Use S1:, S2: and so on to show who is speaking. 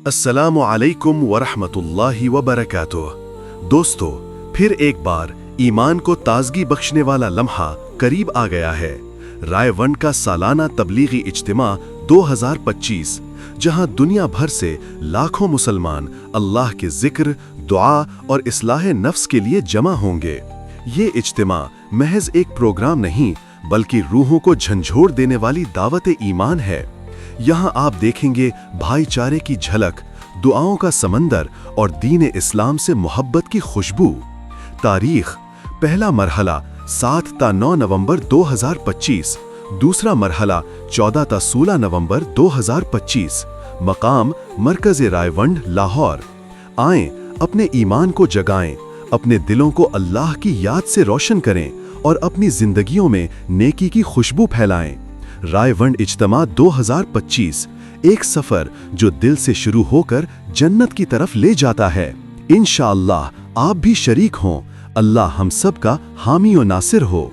S1: अस्सलामु अलैकुम वरहमतुल्लाहि वबरकातुह। दोस्तों, फिर एक बार ईमान को ताजगी बख्शने वाला लम्हा करीब आ गया है। रायवंड का सालाना तबलीगी इज्तिमा 2025, जहां दुनिया भर से लाखों मुसलमान अल्लाह के जिक्र, दुआ और इस्लाह नफ्स के लिए जमा होंगे। ये इज्तिमा महज एक प्रोग्राम नहीं, बल्कि रूहों को झंझोड़ देने वाली दावत ईमान है। यहाँ आप देखेंगे भाईचारे की झलक, दुआओं का समंदर और दीन इस्लाम से मोहब्बत की खुशबू। तारीख: पहला मरहला 7 ता 9 नवंबर 2025, दूसरा मरहला 14 ता 16 नवंबर 2025। मकाम: मरकज़ रायवंड, लाहौर। आएं, अपने ईमान को जगाएं, अपने दिलों को अल्लाह की याद से रोशन करें और अपनी जिंदगियों में नेकी की खुशबू फैलाएं। रायवंड इज्तिमा 2025, एक सफर जो दिल से शुरू होकर जन्नत की तरफ ले जाता है। इंशाअल्लाह आप भी शरीक हों। अल्लाह हम सब का हामी और नासिर हो।